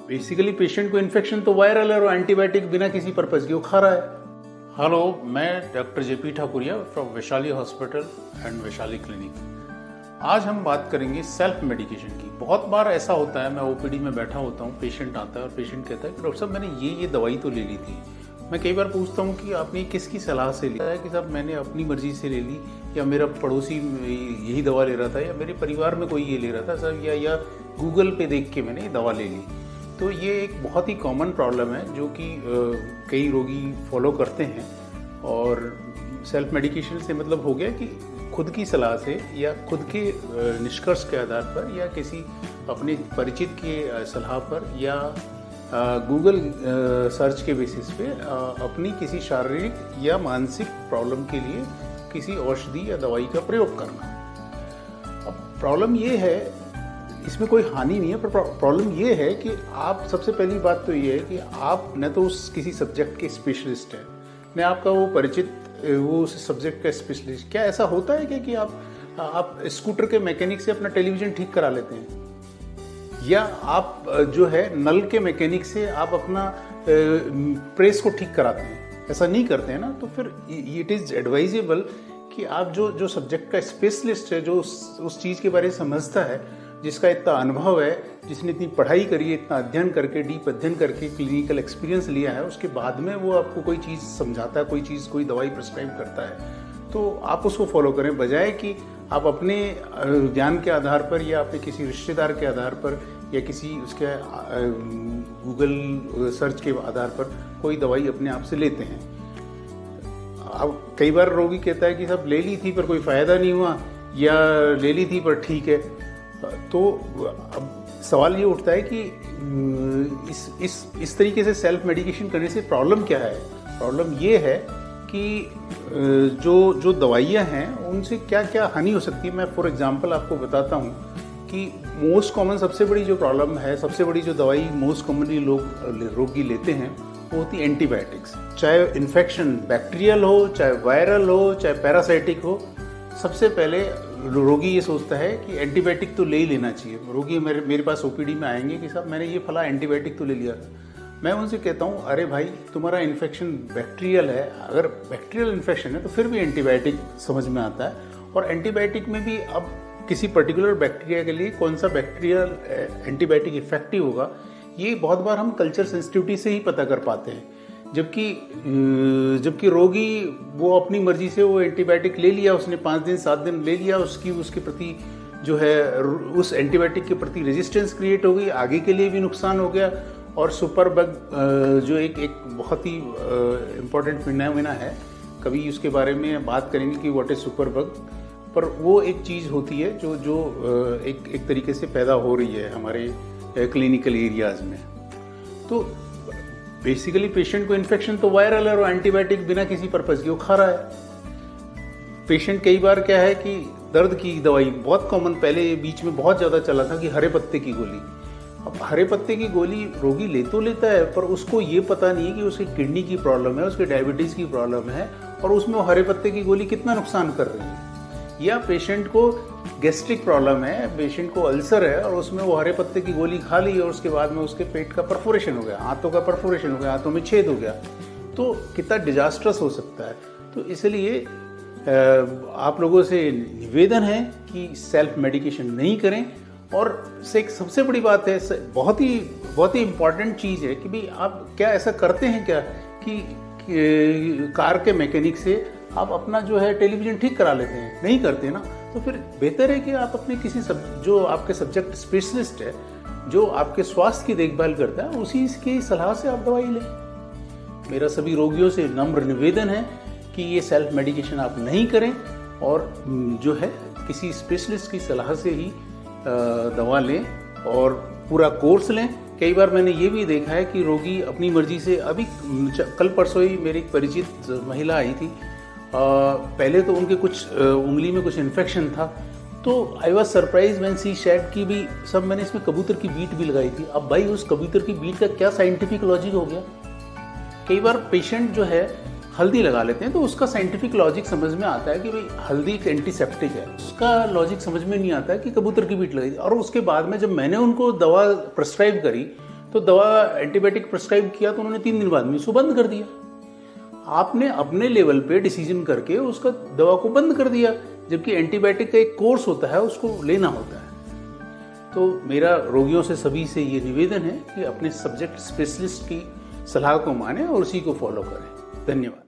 Basically patient को infection तो viral है और एंटीबायोटिक बिना किसी पर्पज के वो खा रहा है। हेलो, मैं doctor JP Thakuria from Vaishali hospital and Vaishali clinic. आज हम बात करेंगे सेल्फ मेडिकेशन की। बहुत बार ऐसा होता है, मैं ओपीडी में बैठा होता हूँ, पेशेंट आता है और पेशेंट कहता है कि डॉक्टर साहब मैंने ये दवाई तो ले ली थी। मैं कई बार पूछता हूँ कि आपने किसकी सलाह से लिया है, कि साहब मैंने अपनी मर्जी से ले ली, या मेरा पड़ोसी यही दवा ले रहा था, या मेरे परिवार में कोई ये ले रहा था सर, या गूगल पे देख के मैंने ये दवा ले ली। तो ये एक बहुत ही कॉमन प्रॉब्लम है जो कि कई रोगी फॉलो करते हैं। और सेल्फ मेडिकेशन से मतलब हो गया कि खुद की सलाह से या खुद के निष्कर्ष के आधार पर या किसी अपने परिचित के सलाह पर या गूगल सर्च के बेसिस पे अपनी किसी शारीरिक या मानसिक प्रॉब्लम के लिए किसी औषधि या दवाई का प्रयोग करना। अब प्रॉब्लम ये है, इसमें कोई हानि नहीं है, पर प्रॉब्लम ये है कि आप, सबसे पहली बात तो ये है कि आप न तो उस किसी सब्जेक्ट के स्पेशलिस्ट हैं, न आपका वो परिचित वो उस सब्जेक्ट का स्पेशलिस्ट। क्या ऐसा होता है क्या कि आप स्कूटर के मैकेनिक से अपना टेलीविज़न ठीक करा लेते हैं, या आप जो है नल के मैकेनिक से आप अपना प्रेस को ठीक कराते हैं? ऐसा नहीं करते हैं ना। तो फिर इट इज़ एडवाइजेबल कि आप जो सब्जेक्ट का स्पेशलिस्ट है, जो उस चीज़ के बारे में समझता है, जिसका इतना अनुभव है, जिसने इतनी पढ़ाई करी है, इतना अध्ययन करके, डीप अध्ययन करके, क्लिनिकल एक्सपीरियंस लिया है, उसके बाद में वो आपको कोई चीज़ समझाता है, कोई दवाई प्रिस्क्राइब करता है, तो आप उसको फॉलो करें, बजाय कि आप अपने ज्ञान के आधार पर या अपने किसी रिश्तेदार के आधार पर या किसी उसके गूगल सर्च के आधार पर कोई दवाई अपने आप से लेते हैं। अब कई बार रोगी कहता है कि सब ले ली थी पर कोई फ़ायदा नहीं हुआ, या ले ली थी पर ठीक है। तो अब सवाल ये उठता है कि इस तरीके से सेल्फ मेडिकेशन करने से प्रॉब्लम क्या है? प्रॉब्लम ये है कि जो दवाइयाँ हैं उनसे क्या क्या हानि हो सकती है। मैं फॉर एग्जांपल आपको बताता हूँ कि मोस्ट कॉमन, सबसे बड़ी जो प्रॉब्लम है, सबसे बड़ी जो दवाई मोस्ट कॉमनली रोगी लेते हैं वो होती है एंटीबायोटिक्स। चाहे इन्फेक्शन बैक्टीरियल हो, चाहे वायरल हो, चाहे पैरासाइटिक हो, सबसे पहले रोगी ये सोचता है कि एंटीबायोटिक तो ले ही लेना चाहिए। रोगी मेरे पास ओपीडी में आएंगे कि साहब मैंने ये फला एंटीबायोटिक तो ले लिया। मैं उनसे कहता हूँ, अरे भाई तुम्हारा इन्फेक्शन बैक्टीरियल है, अगर बैक्टीरियल इन्फेक्शन है तो फिर भी एंटीबायोटिक समझ में आता है। और एंटीबायोटिक में भी अब किसी पर्टिकुलर बैक्टीरिया के लिए कौन सा बैक्टीरियल एंटीबायोटिक इफेक्टिव होगा, ये बहुत बार हम कल्चर सेंसिटिविटी से ही पता कर पाते हैं। जबकि रोगी वो अपनी मर्जी से वो एंटीबायोटिक ले लिया, उसने 5 दिन 7 दिन ले लिया, उसके प्रति जो है उस एंटीबायोटिक के प्रति रेजिस्टेंस क्रिएट हो गई, आगे के लिए भी नुकसान हो गया। और सुपर बग जो एक बहुत ही इम्पोर्टेंट फिनोमेना है, कभी उसके बारे में बात करेंगे कि व्हाट इज सुपर बग, पर वो एक चीज़ होती है जो एक तरीके से पैदा हो रही है हमारे क्लिनिकल एरियाज़ में। तो बेसिकली पेशेंट को इन्फेक्शन तो वायरल है और एंटीबायोटिक बिना किसी पर्पज़ के वो खा रहा है। पेशेंट कई बार क्या है कि दर्द की दवाई, बहुत कॉमन, पहले बीच में बहुत ज़्यादा चला था कि हरे पत्ते की गोली। अब हरे पत्ते की गोली रोगी ले तो लेता है, पर उसको ये पता नहीं है कि उसकी किडनी की प्रॉब्लम है, उसके डायबिटीज़ की प्रॉब्लम है, और उसमें वो हरे पत्ते की गोली कितना नुकसान कर रही है। या पेशेंट को गैस्ट्रिक प्रॉब्लम है, पेशेंट को अल्सर है, और उसमें वो हरे पत्ते की गोली खा ली और उसके बाद में उसके पेट का परफोरेशन हो गया, हाथों का परफोरेशन हो गया, हाथों में छेद हो गया, तो कितना डिजास्ट्रस हो सकता है। तो इसलिए आप लोगों से निवेदन है कि सेल्फ मेडिकेशन नहीं करें। और एक सबसे बड़ी बात है, बहुत ही इम्पॉर्टेंट चीज़ है कि भाई आप क्या ऐसा करते हैं क्या कि कार के मैकेनिक से आप अपना जो है टेलीविज़न ठीक करा लेते हैं? नहीं करते ना। तो फिर बेहतर है कि आप अपने किसी जो आपके सब्जेक्ट स्पेशलिस्ट है, जो आपके स्वास्थ्य की देखभाल करता है, उसी की सलाह से आप दवाई लें। मेरा सभी रोगियों से नम्र निवेदन है कि ये सेल्फ मेडिकेशन आप नहीं करें, और जो है किसी स्पेशलिस्ट की सलाह से ही दवा लें और पूरा कोर्स लें। कई बार मैंने ये भी देखा है कि रोगी अपनी मर्जी से, अभी कल परसों ही मेरी एक परिचित महिला आई थी, पहले तो उनके कुछ उंगली में कुछ इन्फेक्शन था, तो I was surprise when she said की भी सब, मैंने इसमें कबूतर की बीट भी लगाई थी। अब भाई उस कबूतर की बीट का क्या साइंटिफिक लॉजिक हो गया? कई बार पेशेंट जो है हल्दी लगा लेते हैं तो उसका साइंटिफिक लॉजिक समझ में आता है कि भाई हल्दी एक एंटीसेप्टिक है, उसका लॉजिक समझ में नहीं आता है कि कबूतर की बीट लगाई। और उसके बाद में जब मैंने उनको दवा प्रिस्क्राइब करी तो दवा एंटीबायोटिक प्रिस्क्राइब किया तो उन्होंने 3 दिन बाद में उसको बंद कर दिया। आपने अपने लेवल पे डिसीजन करके उसका दवा को बंद कर दिया, जबकि एंटीबायोटिक का एक कोर्स होता है, उसको लेना होता है। तो मेरा रोगियों से सभी से ये निवेदन है कि अपने सब्जेक्ट स्पेशलिस्ट की सलाह को माने और उसी को फॉलो करें। धन्यवाद।